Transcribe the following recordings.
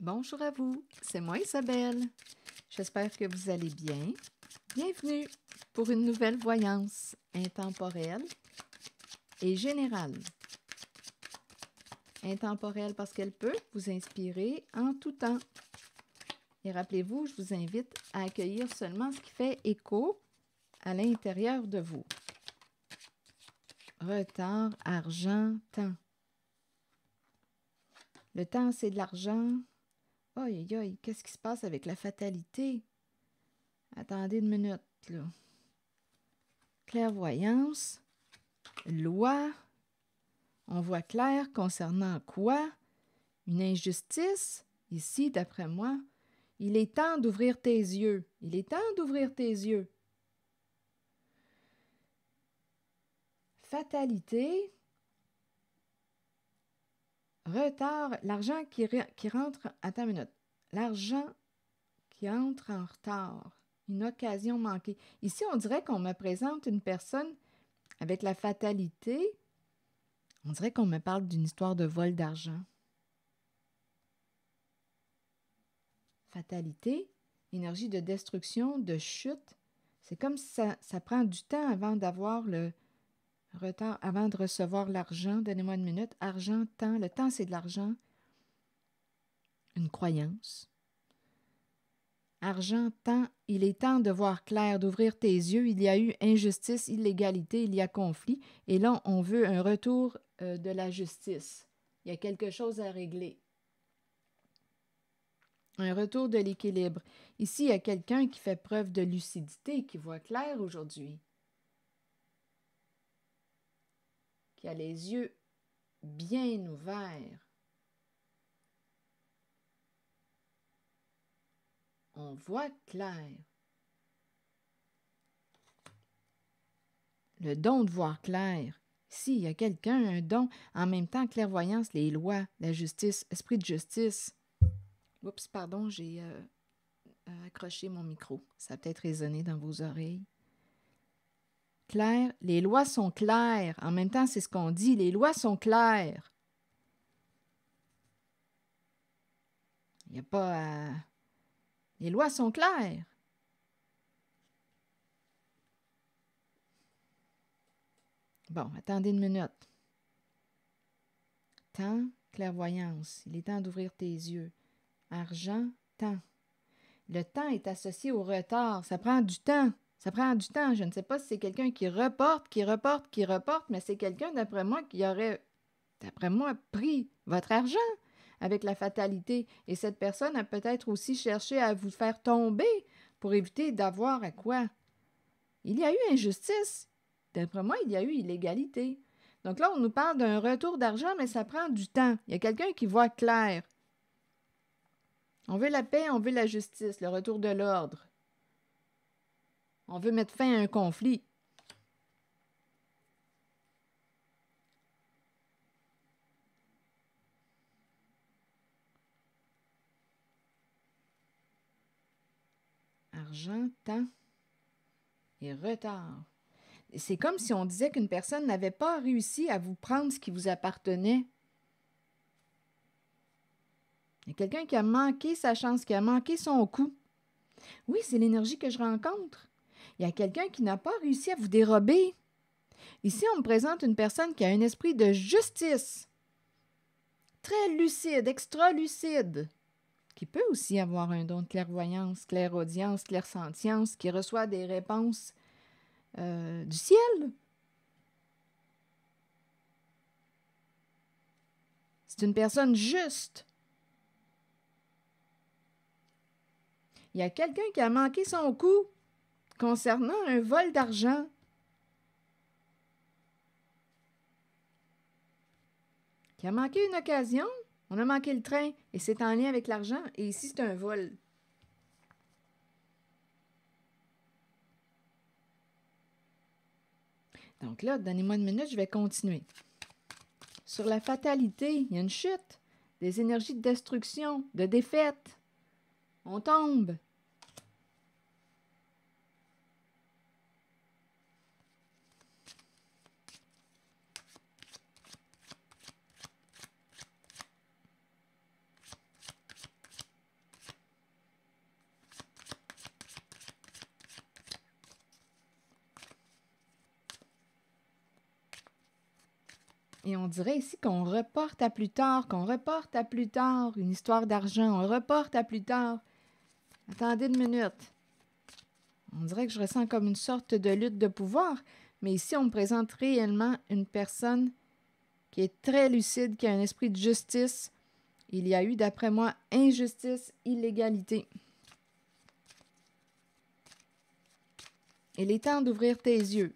Bonjour à vous, c'est moi Isabelle. J'espère que vous allez bien. Bienvenue pour une nouvelle voyance intemporelle et générale. Intemporelle parce qu'elle peut vous inspirer en tout temps. Et rappelez-vous, je vous invite à accueillir seulement ce qui fait écho à l'intérieur de vous. Retard, argent, temps. Le temps, c'est de l'argent. Aïe, aïe, aïe, qu'est-ce qui se passe avec la fatalité? Attendez une minute, là. Clairvoyance, loi, on voit clair concernant quoi? Une injustice? Ici, d'après moi, il est temps d'ouvrir tes yeux. Il est temps d'ouvrir tes yeux. Fatalité, retard, l'argent qui rentre... Attends une minute. L'argent qui entre en retard. Une occasion manquée. Ici, on dirait qu'on me présente une personne avec la fatalité. On dirait qu'on me parle d'une histoire de vol d'argent. Fatalité, énergie de destruction, de chute. C'est comme si ça prend du temps avant d'avoir le retard, avant de recevoir l'argent. Donnez-moi une minute. Argent, temps. Le temps, c'est de l'argent. Une croyance. Argent, temps. Il est temps de voir clair, d'ouvrir tes yeux. Il y a eu injustice, illégalité, il y a conflit. Et là, on veut un retour de la justice. Il y a quelque chose à régler. Un retour de l'équilibre. Ici, il y a quelqu'un qui fait preuve de lucidité, qui voit clair aujourd'hui, qui a les yeux bien ouverts. On voit clair. Le don de voir clair. Ici, il y a quelqu'un, un don, en même temps, clairvoyance, les lois, la justice, esprit de justice. Oups, pardon, j'ai accroché mon micro. Ça a peut-être résonné dans vos oreilles. Clair, les lois sont claires. En même temps, c'est ce qu'on dit, les lois sont claires. Il n'y a pas à... Les lois sont claires. Bon, attendez une minute. Temps, clairvoyance. Il est temps d'ouvrir tes yeux. Argent, temps. Le temps est associé au retard. Ça prend du temps. Ça prend du temps. Je ne sais pas si c'est quelqu'un qui reporte, mais c'est quelqu'un, d'après moi, qui aurait, d'après moi, pris votre argent avec la fatalité. Et cette personne a peut-être aussi cherché à vous faire tomber pour éviter d'avoir à quoi? Il y a eu injustice. D'après moi, il y a eu illégalité. Donc là, on nous parle d'un retour d'argent, mais ça prend du temps. Il y a quelqu'un qui voit clair. On veut la paix, on veut la justice, le retour de l'ordre. On veut mettre fin à un conflit. Argent, temps et retard. C'est comme si on disait qu'une personne n'avait pas réussi à vous prendre ce qui vous appartenait. Il y a quelqu'un qui a manqué sa chance, qui a manqué son coup. Oui, c'est l'énergie que je rencontre. Il y a quelqu'un qui n'a pas réussi à vous dérober. Ici, on me présente une personne qui a un esprit de justice, très lucide, extra lucide, qui peut aussi avoir un don de clairvoyance, clairaudience, clairsentience, qui reçoit des réponses du ciel. C'est une personne juste. Il y a quelqu'un qui a manqué son coup concernant un vol d'argent. Qui a manqué une occasion. On a manqué le train et c'est en lien avec l'argent. Et ici, c'est un vol. Donc là, donnez-moi une minute, je vais continuer. Sur la fatalité, il y a une chute, des énergies de destruction, de défaite. On tombe. Et on dirait ici qu'on reporte à plus tard, qu'on reporte à plus tard. Une histoire d'argent, on reporte à plus tard. Attendez une minute. On dirait que je ressens comme une sorte de lutte de pouvoir. Mais ici, on me présente réellement une personne qui est très lucide, qui a un esprit de justice. Il y a eu, d'après moi, injustice, illégalité. Il est temps d'ouvrir tes yeux.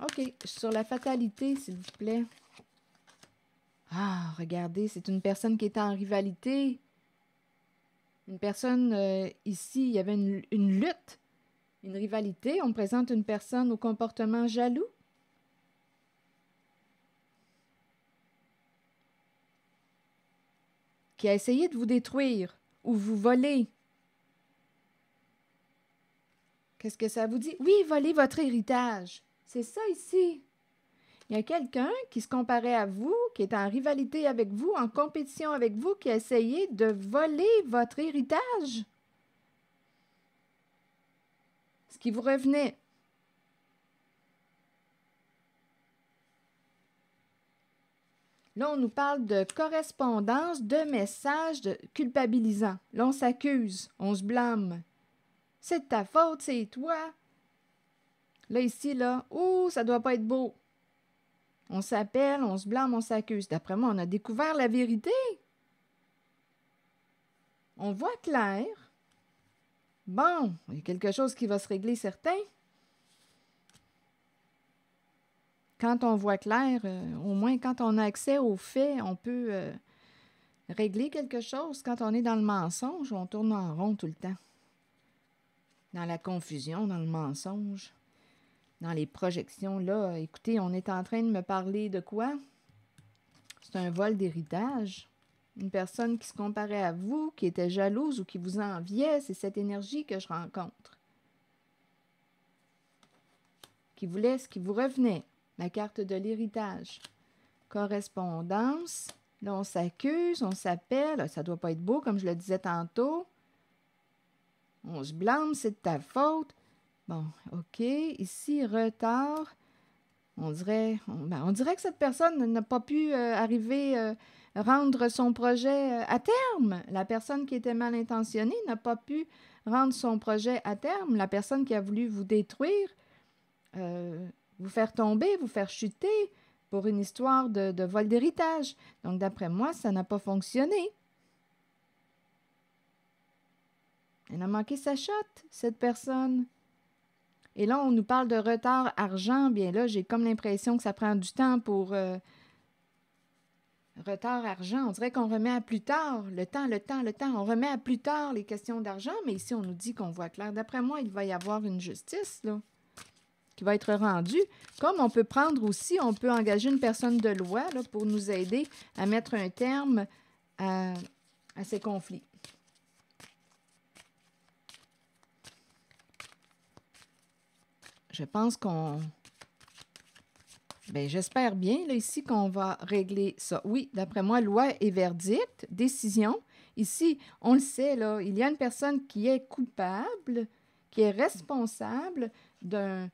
OK, sur la fatalité, s'il vous plaît. Ah, regardez, c'est une personne qui est en rivalité. Une personne, ici, il y avait une lutte, une rivalité. On présente une personne au comportement jaloux. Qui a essayé de vous détruire ou vous voler. Qu'est-ce que ça vous dit? Oui, voler votre héritage. C'est ça ici. Il y a quelqu'un qui se comparait à vous, qui est en rivalité avec vous, en compétition avec vous, qui a essayé de voler votre héritage. Ce qui vous revenait. Là, on nous parle de correspondance, de messages culpabilisants. Là, on s'accuse, on se blâme. C'est de ta faute, c'est toi. Là, ici, là, ouh, ça doit pas être beau. On s'appelle, on se blâme, on s'accuse. D'après moi, on a découvert la vérité. On voit clair. Bon, il y a quelque chose qui va se régler, certain. Quand on voit clair, au moins quand on a accès aux faits, on peut régler quelque chose. Quand on est dans le mensonge, on tourne en rond tout le temps. Dans la confusion, dans le mensonge, dans les projections. Là, écoutez, on est en train de me parler de quoi? C'est un vol d'héritage. Une personne qui se comparait à vous, qui était jalouse ou qui vous enviait, c'est cette énergie que je rencontre. Qui voulait ce qui vous revenait. La carte de l'héritage. Correspondance. Là, on s'accuse, on s'appelle. Ça ne doit pas être beau, comme je le disais tantôt. On se blâme, c'est de ta faute. Bon, OK. Ici, retard. On dirait que cette personne n'a pas pu arriver rendre son projet à terme. La personne qui était mal intentionnée n'a pas pu rendre son projet à terme. La personne qui a voulu vous détruire, vous faire tomber, vous faire chuter pour une histoire de vol d'héritage. Donc, d'après moi, ça n'a pas fonctionné. Elle a manqué sa shot, cette personne. Et là, on nous parle de retard argent. Bien là, j'ai comme l'impression que ça prend du temps pour... retard argent, on dirait qu'on remet à plus tard. Le temps. On remet à plus tard les questions d'argent, mais ici, on nous dit qu'on voit clair. D'après moi, il va y avoir une justice, là, qui va être rendue. Comme on peut prendre aussi, on peut engager une personne de loi là, pour nous aider à mettre un terme à ces conflits. Je pense qu'on... Bien, j'espère bien, là, ici, qu'on va régler ça. Oui, d'après moi, loi et verdict, décision. Ici, on le sait, là, il y a une personne qui est coupable, qui est responsable d'une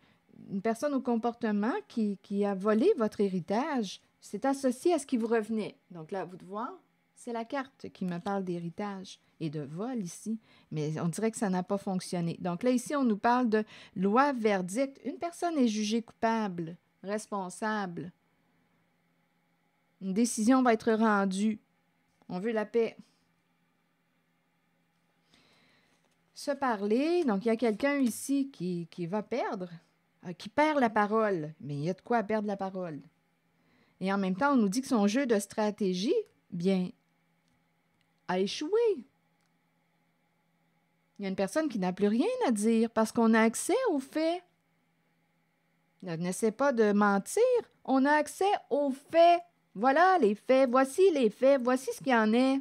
personne au comportement qui a volé votre héritage. C'est associé à ce qui vous revenait. Donc là, à vous de voir, c'est la carte qui me parle d'héritage et de vol ici. Mais on dirait que ça n'a pas fonctionné. Donc là, ici, on nous parle de loi, verdict. Une personne est jugée coupable, responsable. Une décision va être rendue. On veut la paix. Se parler. Donc, il y a quelqu'un ici qui va perdre, qui perd la parole. Mais il y a de quoi perdre la parole. Et en même temps, on nous dit que son jeu de stratégie, bien, a échoué. Il y a une personne qui n'a plus rien à dire parce qu'on a accès aux faits. N'essaie pas de mentir. On a accès aux faits. Voilà les faits. Voici les faits. Voici ce qu'il y en est.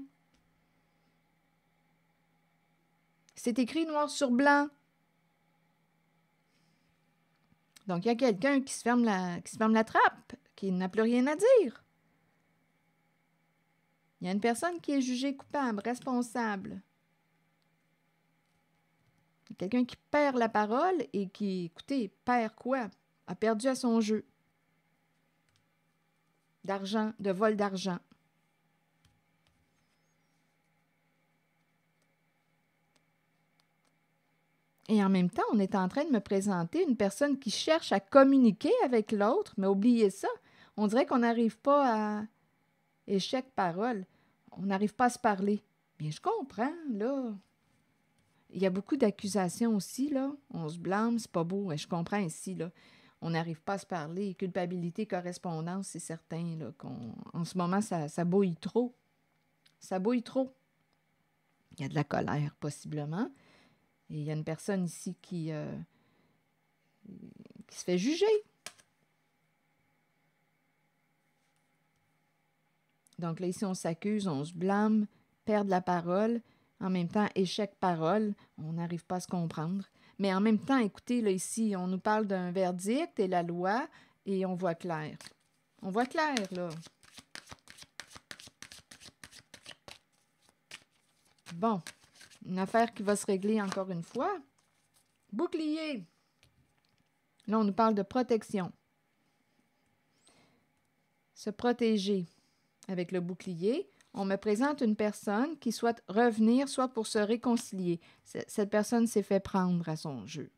C'est écrit noir sur blanc. Donc, il y a quelqu'un qui se ferme la trappe, qui n'a plus rien à dire. Il y a une personne qui est jugée coupable, responsable. Quelqu'un qui perd la parole et qui, écoutez, perd quoi? A perdu à son jeu. d'argent, de vol d'argent. Et en même temps, on est en train de me présenter une personne qui cherche à communiquer avec l'autre, mais oubliez ça, on dirait qu'on n'arrive pas à échec parole. On n'arrive pas à se parler. Bien, je comprends, là. Il y a beaucoup d'accusations aussi, là. On se blâme, c'est pas beau. Je comprends ici, là. On n'arrive pas à se parler. Culpabilité, correspondance, c'est certain, là, en ce moment, ça bouille trop. Ça bouille trop. Il y a de la colère, possiblement. Et il y a une personne ici qui se fait juger. Donc là, ici, on s'accuse, on se blâme, perd la parole. En même temps, échec parole, on n'arrive pas à se comprendre. Mais en même temps, écoutez, là, ici, on nous parle d'un verdict et la loi, et on voit clair. On voit clair, là. Bon, une affaire qui va se régler encore une fois. Bouclier. Là, on nous parle de protection. Se protéger avec le bouclier. On me présente une personne qui souhaite revenir, soit pour se réconcilier. Cette personne s'est fait prendre à son jeu.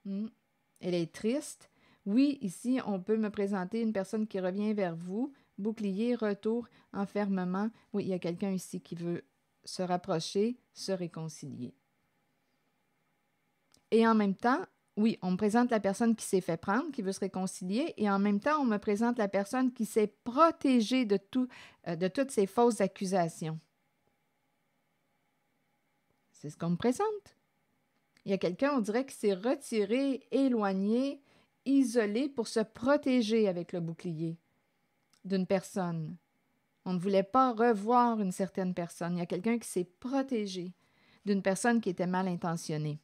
Elle est triste. Oui, ici, on peut me présenter une personne qui revient vers vous. Bouclier, retour, enfermement. Oui, il y a quelqu'un ici qui veut se rapprocher, se réconcilier. Et en même temps, oui, on me présente la personne qui s'est fait prendre, qui veut se réconcilier, et en même temps, on me présente la personne qui s'est protégée de toutes ces fausses accusations. C'est ce qu'on me présente. Il y a quelqu'un, on dirait, qui s'est retiré, éloigné, isolé pour se protéger avec le bouclier d'une personne. On ne voulait pas revoir une certaine personne. Il y a quelqu'un qui s'est protégé d'une personne qui était mal intentionnée.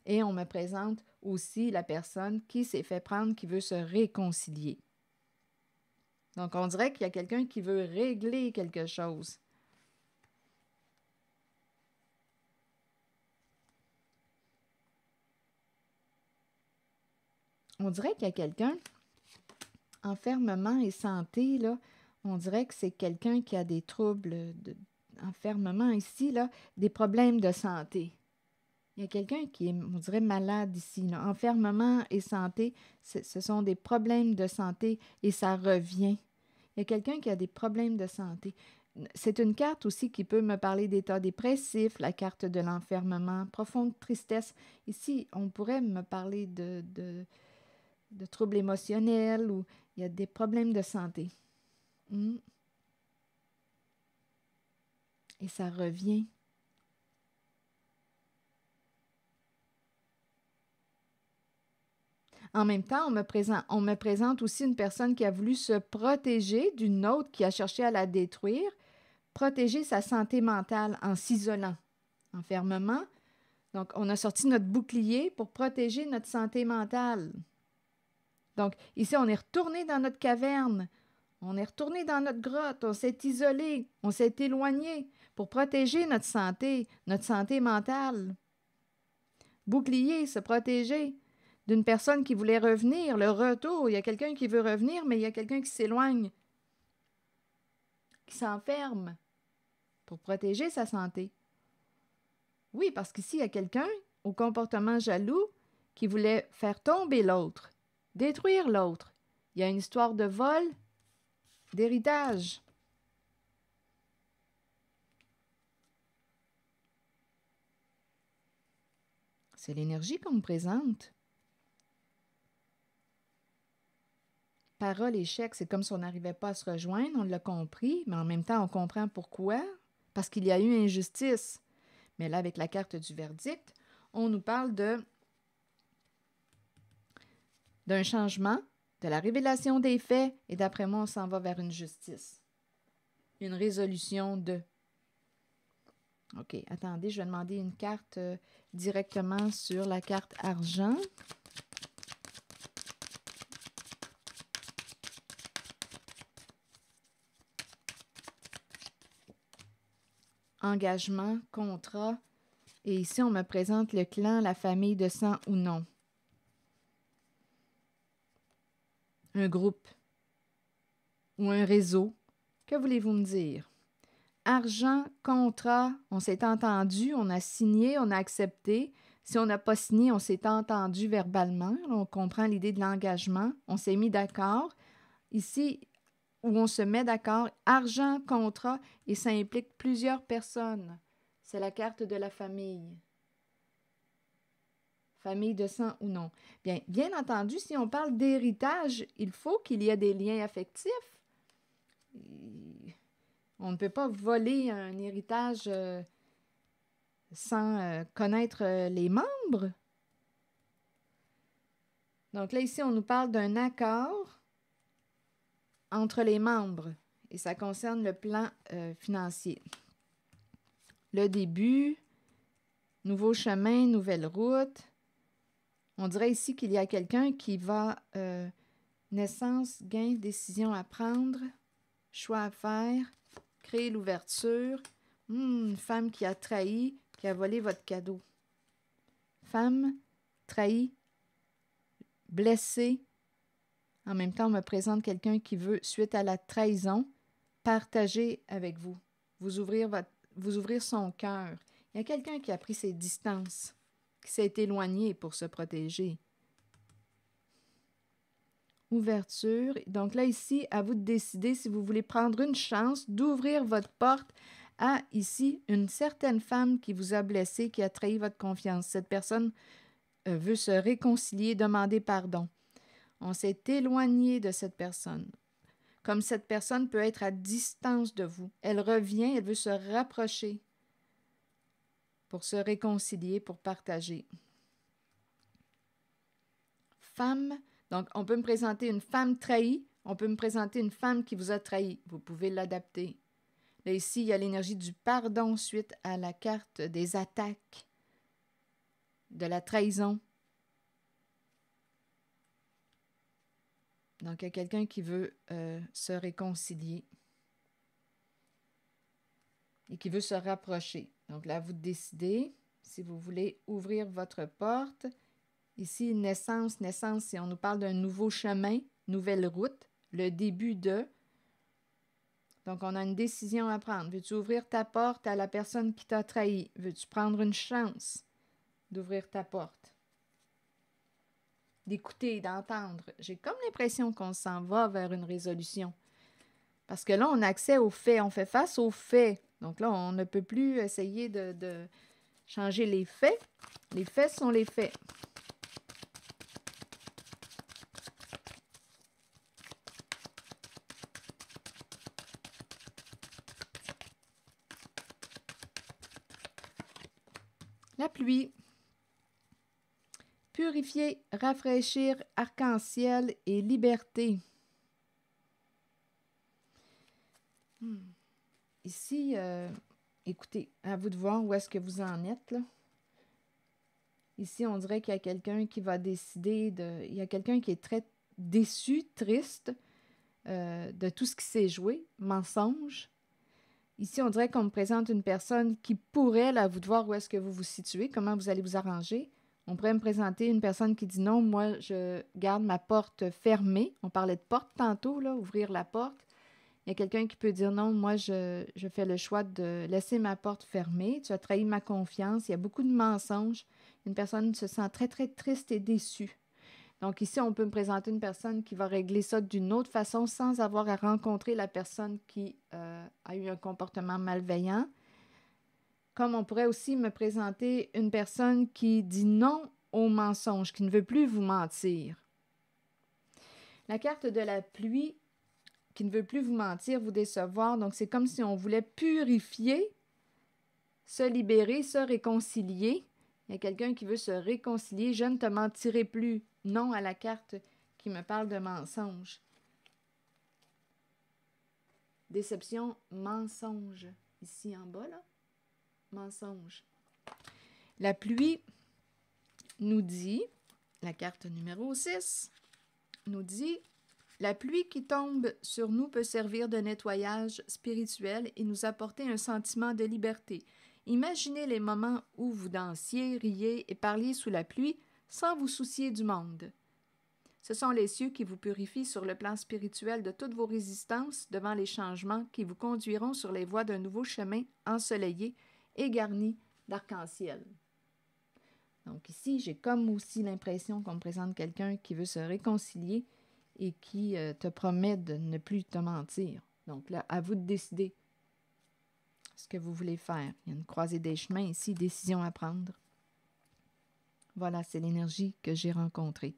Et on me présente aussi la personne qui s'est fait prendre, qui veut se réconcilier. Donc, on dirait qu'il y a quelqu'un qui veut régler quelque chose. On dirait qu'il y a quelqu'un, enfermement et santé, là, on dirait que c'est quelqu'un qui a des troubles d'enfermement ici, là, des problèmes de santé. Il y a quelqu'un qui est, on dirait, malade ici. Là. Enfermement et santé, ce sont des problèmes de santé et ça revient. Il y a quelqu'un qui a des problèmes de santé. C'est une carte aussi qui peut me parler d'état dépressif, la carte de l'enfermement, profonde tristesse. Ici, on pourrait me parler de troubles émotionnels ou il y a des problèmes de santé. Et ça revient. En même temps, on me présente aussi une personne qui a voulu se protéger d'une autre qui a cherché à la détruire, protéger sa santé mentale en s'isolant. Enfermement. Donc, on a sorti notre bouclier pour protéger notre santé mentale. Donc, ici, on est retourné dans notre caverne, on est retourné dans notre grotte, on s'est isolé, on s'est éloigné pour protéger notre santé mentale. Bouclier, se protéger d'une personne qui voulait revenir, le retour. Il y a quelqu'un qui veut revenir, mais il y a quelqu'un qui s'éloigne, qui s'enferme pour protéger sa santé. Oui, parce qu'ici, il y a quelqu'un au comportement jaloux qui voulait faire tomber l'autre, détruire l'autre. Il y a une histoire de vol, d'héritage. C'est l'énergie qu'on me présente. Parole, échec, c'est comme si on n'arrivait pas à se rejoindre, on l'a compris, mais en même temps, on comprend pourquoi. Parce qu'il y a eu injustice. Mais là, avec la carte du verdict, on nous parle d'un changement, de la révélation des faits, et d'après moi, on s'en va vers une justice. Une résolution de... OK, attendez, je vais demander une carte directement sur la carte argent. Engagement, contrat. Et ici, on me présente le clan, la famille de sang ou non. un groupe ou un réseau. Que voulez-vous me dire? Argent, contrat, on s'est entendu, on a signé, on a accepté. Si on n'a pas signé, on s'est entendu verbalement. On comprend l'idée de l'engagement. On s'est mis d'accord. Ici, où on se met d'accord, argent, contrat, et ça implique plusieurs personnes. C'est la carte de la famille. Famille de sang ou non. Bien entendu, si on parle d'héritage, il faut qu'il y ait des liens affectifs. On ne peut pas voler un héritage sans connaître les membres. Donc là, ici, on nous parle d'un accord entre les membres et ça concerne le plan financier. Le début, nouveau chemin, nouvelle route. On dirait ici qu'il y a quelqu'un qui va naissance, gain, décision à prendre, choix à faire, créer l'ouverture. Une femme qui a trahi, qui a volé votre cadeau. Femme trahie, blessée. En même temps, on me présente quelqu'un qui veut, suite à la trahison, partager avec vous. Vous ouvrir son cœur. Il y a quelqu'un qui a pris ses distances, qui s'est éloigné pour se protéger. Ouverture. Donc là, ici, à vous de décider si vous voulez prendre une chance d'ouvrir votre porte à, ici, une certaine femme qui vous a blessé, qui a trahi votre confiance. Cette personne veut se réconcilier, demander pardon. On s'est éloigné de cette personne. Comme cette personne peut être à distance de vous. Elle revient, elle veut se rapprocher pour se réconcilier, pour partager. Femme, donc on peut me présenter une femme trahie, on peut me présenter une femme qui vous a trahi. Vous pouvez l'adapter. Là, ici, il y a l'énergie du pardon suite à la carte des attaques, de la trahison. Donc, il y a quelqu'un qui veut se réconcilier et qui veut se rapprocher. Donc là, vous décidez si vous voulez ouvrir votre porte. Ici, naissance, si on nous parle d'un nouveau chemin, nouvelle route, le début de. Donc, on a une décision à prendre. Veux-tu ouvrir ta porte à la personne qui t'a trahi? Veux-tu prendre une chance d'ouvrir ta porte? D'écouter, d'entendre. J'ai comme l'impression qu'on s'en va vers une résolution. Parce que là, on a accès aux faits, on fait face aux faits. Donc là, on ne peut plus essayer de changer les faits. Les faits sont les faits. La pluie. Purifier, rafraîchir, arc-en-ciel et liberté. Ici, écoutez, à vous de voir où est-ce que vous en êtes, là. Ici, on dirait qu'il y a quelqu'un qui va décider de... Il y a quelqu'un qui est très déçu, triste de tout ce qui s'est joué, mensonge. Ici, on dirait qu'on me présente une personne qui pourrait, là, à vous de voir où est-ce que vous vous situez, comment vous allez vous arranger. On pourrait me présenter une personne qui dit non, moi, je garde ma porte fermée. On parlait de porte tantôt, là, ouvrir la porte. Il y a quelqu'un qui peut dire non, moi, je fais le choix de laisser ma porte fermée. Tu as trahi ma confiance. Il y a beaucoup de mensonges. Une personne se sent très, très triste et déçue. Donc ici, on peut me présenter une personne qui va régler ça d'une autre façon sans avoir à rencontrer la personne qui a eu un comportement malveillant. Comme on pourrait aussi me présenter une personne qui dit non au mensonge, qui ne veut plus vous mentir. La carte de la pluie, qui ne veut plus vous mentir, vous décevoir. Donc, c'est comme si on voulait purifier, se libérer, se réconcilier. Il y a quelqu'un qui veut se réconcilier. Je ne te mentirai plus. Non à la carte qui me parle de mensonge. Déception, mensonge. Ici en bas, là. Mensonge. La pluie nous dit, la carte numéro 6, nous dit, la pluie qui tombe sur nous peut servir de nettoyage spirituel et nous apporter un sentiment de liberté. Imaginez les moments où vous dansiez, riez et parliez sous la pluie sans vous soucier du monde. Ce sont les cieux qui vous purifient sur le plan spirituel de toutes vos résistances devant les changements qui vous conduiront sur les voies d'un nouveau chemin ensoleillé et garni d'arc-en-ciel. Donc ici, j'ai comme aussi l'impression qu'on me présente quelqu'un qui veut se réconcilier et qui te promet de ne plus te mentir. Donc là, à vous de décider ce que vous voulez faire. Il y a une croisée des chemins ici, décision à prendre. Voilà, c'est l'énergie que j'ai rencontrée.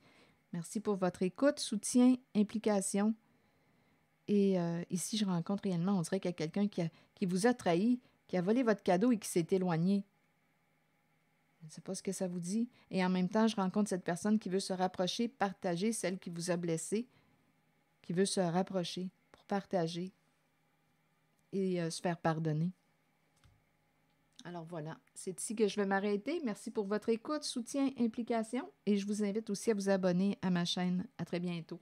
Merci pour votre écoute, soutien, implication. Et ici, je rencontre réellement, on dirait qu'il y a quelqu'un qui vous a trahi, qui a volé votre cadeau et qui s'est éloigné. Je ne sais pas ce que ça vous dit. Et en même temps, je rencontre cette personne qui veut se rapprocher, partager, celle qui vous a blessé, qui veut se rapprocher pour partager et se faire pardonner. Alors voilà, c'est ici que je vais m'arrêter. Merci pour votre écoute, soutien, implication et je vous invite aussi à vous abonner à ma chaîne. À très bientôt.